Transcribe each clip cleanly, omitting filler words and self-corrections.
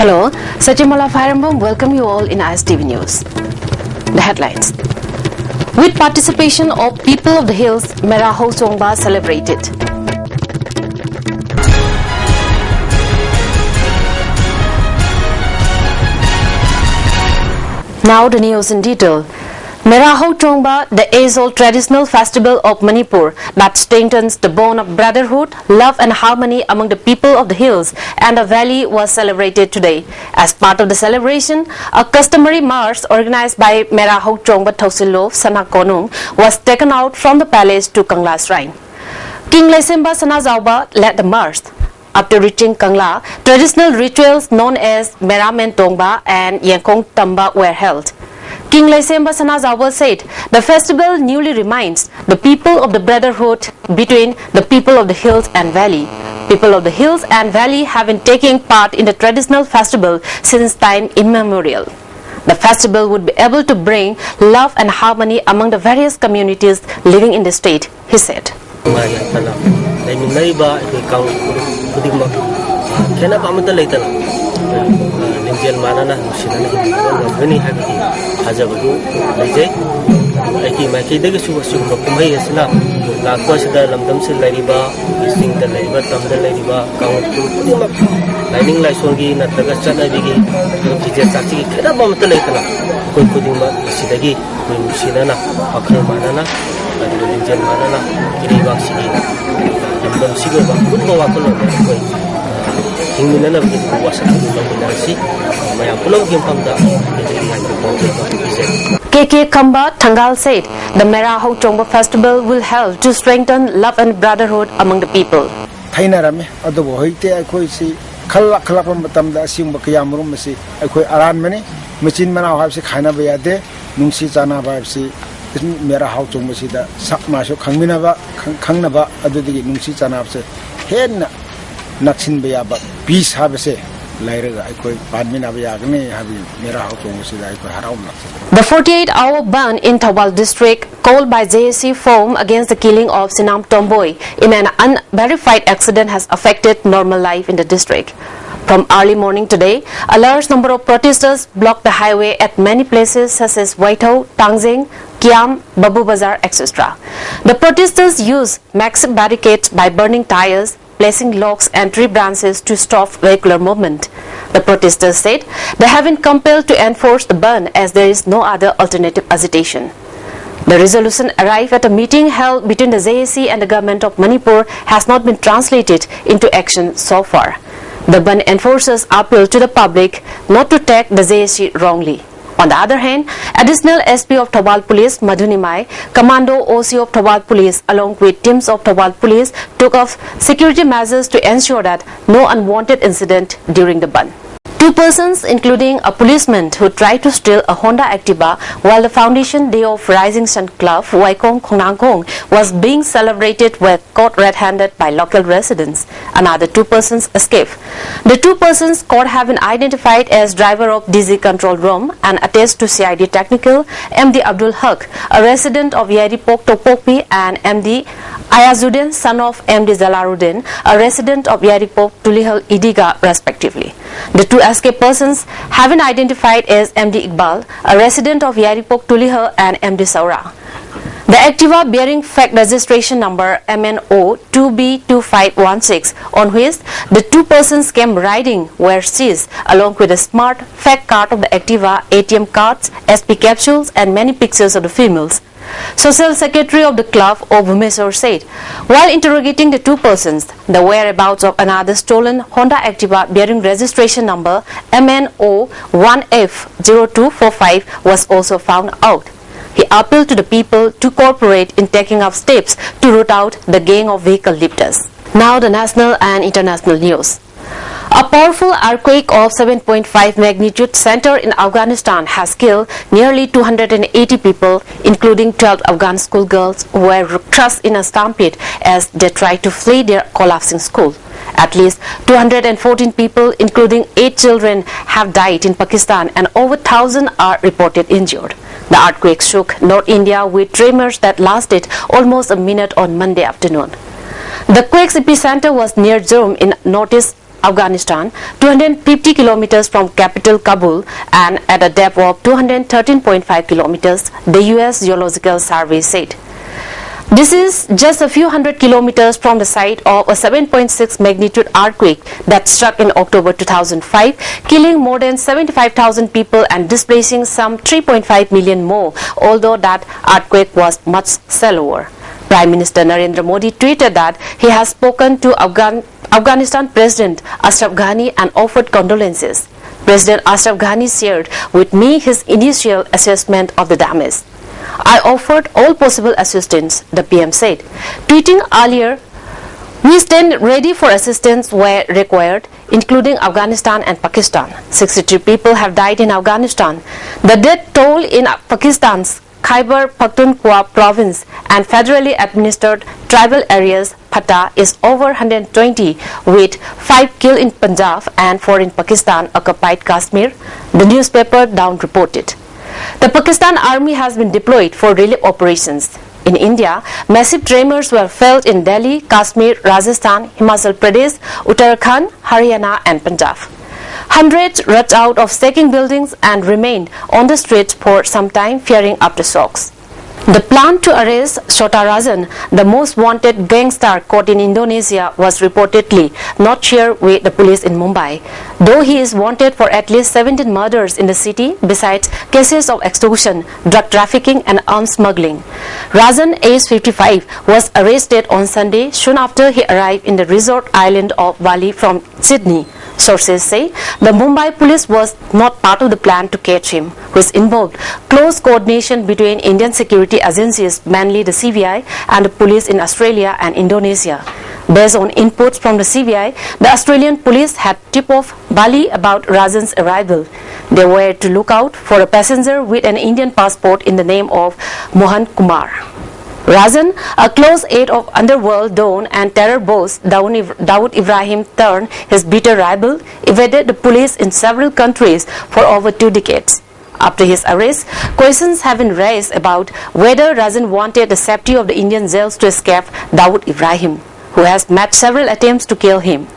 Hello, Satyamala Firembom welcome you all in ISTV News. The headlines. With participation of people of the hills, Mera Ho Chongba celebrated. Now the news in detail. Mera Ho Chongba, the age-old traditional festival of Manipur that strengthens the bond of brotherhood, love and harmony among the people of the hills and the valley was celebrated today. As part of the celebration, a customary march organized by Mera Ho Chongba Thausilov Sanakonung was taken out from the palace to Kangla Shrine. King Laisemba Sanazauba led the march. After reaching Kangla, traditional rituals known as Meramen Tongba and Yankong Tamba were held. King Laisemba Sanazauba said the festival newly reminds the people of the brotherhood between the people of the hills and valley. People of the hills and valley have been taking part in the traditional festival since time immemorial. The festival would be able to bring love and harmony among the various communities living in the state, he said. Ninjal manana nusinana gani habiki hajabadu lejai aiki maki dagi suba suba kumai asla lakwa sida lamdam se lariba ising da lariba tamda lariba kawtu kudimak lining laisongi nataga chana bigi kije sachi kera bamta leitana koi kudimak sidagi nusinana akhar manana ninjal manana kiri baksigi lamdam sigo ba kudba wakolo koi KK Kamba Thangal said the Mera Ho Chongba festival will help to strengthen love and brotherhood among the people. Peace The 48-hour ban in Thawal district called by JSC Forum against the killing of Sinam Tomboy in an unverified accident has affected normal life in the district. From early morning today, a large number of protesters blocked the highway at many places such as Waitho, Tangzing, Kiam, Babu Bazar, etc. The protesters used massive barricades by burning tires, placing logs and tree branches to stop vehicular movement. The protesters said they have been compelled to enforce the ban as there is no other alternative agitation. The resolution arrived at a meeting held between the JSC and the government of Manipur has not been translated into action so far. The ban enforcers appeal to the public not to take the JSC wrongly. On the other hand, additional SP of Thawal Police Madhunimai, Commando OC of Thawal Police along with teams of Thawal Police took off security measures to ensure that no unwanted incident during the ban. Two persons, including a policeman who tried to steal a Honda Activa while the Foundation Day of Rising Sun Club Waikong Khongnangkong was being celebrated, were caught red-handed by local residents. Another two persons escaped. The two persons caught have been identified as driver of DZ Control Room and attached to CID Technical, MD Abdul Haq, a resident of Yaripok Tokpokpi, and MD Ayazuddin, son of MD Zalaruddin, a resident of Yaripok Tulihal Idiga, respectively. The two escaped persons have been identified as MD Iqbal, a resident of Yaripok Tulihal, and MD Saura. The Activa bearing fake registration number MNO 2B2516 on which the two persons came riding were seized along with a smart fake card of the Activa, ATM cards, SP capsules and many pictures of the females. Social Secretary of the club, Bhumeshwar, said, while interrogating the two persons, the whereabouts of another stolen Honda Activa bearing registration number MNO 1F0245 was also found out. He appealed to the people to cooperate in taking up steps to root out the gang of vehicle lifters. Now the national and international news. A powerful earthquake of 7.5 magnitude center in Afghanistan has killed nearly 280 people, including 12 Afghan schoolgirls who were crushed in a stampede as they tried to flee their collapsing school. At least 214 people, including 8 children, have died in Pakistan and over 1,000 are reported injured. The earthquake shook North India with tremors that lasted almost a minute on Monday afternoon. The quake's epicenter was near Jurm in northeast Afghanistan, 250 kilometers from capital Kabul and at a depth of 213.5 kilometers, the US Geological Survey said. This is just a few hundred kilometers from the site of a 7.6 magnitude earthquake that struck in October 2005, killing more than 75,000 people and displacing some 3.5 million more, although that earthquake was much shallower. Prime Minister Narendra Modi tweeted that he has spoken to Afghanistan President Ashraf Ghani and offered condolences. President Ashraf Ghani shared with me his initial assessment of the damage. I offered all possible assistance, the PM said. Tweeting earlier, we stand ready for assistance where required, including Afghanistan and Pakistan. 63 people have died in Afghanistan. The death toll in Pakistan's Khyber Pakhtunkhwa province and federally administered tribal areas Pata is over 120, with 5 killed in Punjab and 4 in Pakistan occupied Kashmir, the newspaper Dawn reported. The Pakistan army has been deployed for relief operations. In India, massive tremors were felt in Delhi, Kashmir, Rajasthan, Himachal Pradesh, Uttarakhand, Haryana and Punjab. Hundreds rushed out of shaking buildings and remained on the streets for some time, fearing aftershocks. The plan to arrest Shota Rajan, the most wanted gangster caught in Indonesia, was reportedly not shared with the police in Mumbai, though he is wanted for at least 17 murders in the city, besides cases of extortion, drug trafficking and arms smuggling. Rajan, aged 55, was arrested on Sunday soon after he arrived in the resort island of Bali from Sydney. Sources say the Mumbai police was not part of the plan to catch him, which involved close coordination between Indian security agencies, mainly the CBI, and the police in Australia and Indonesia. Based on inputs from the CBI, the Australian police had tipped off Bali about Rajan's arrival. They were to look out for a passenger with an Indian passport in the name of Mohan Kumar. Rajan, a close aide of underworld Don and terror boss Dawood Ibrahim Turn, his bitter rival, evaded the police in several countries for over 2 decades. After his arrest, questions have been raised about whether Rajan wanted the safety of the Indian jails to escape Dawood Ibrahim, who has made several attempts to kill him.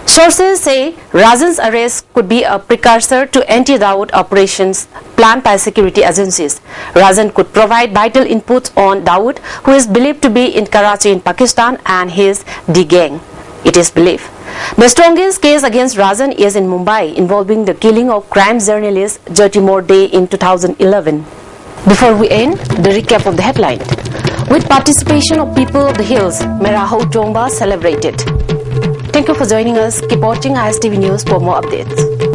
Sources say Rajan's arrest could be a precursor to anti-Dawood operations planned by security agencies. Rajan could provide vital inputs on Dawood, who is believed to be in Karachi in Pakistan, and his D gang. It is believed the strongest case against Rajan is in Mumbai, involving the killing of crime journalist Jyoti Day in 2011. Before we end, the recap of the headline. With participation of people of the hills, Meraho Tomba celebrated. Thank you for joining us. Keep watching ISTV News for more updates.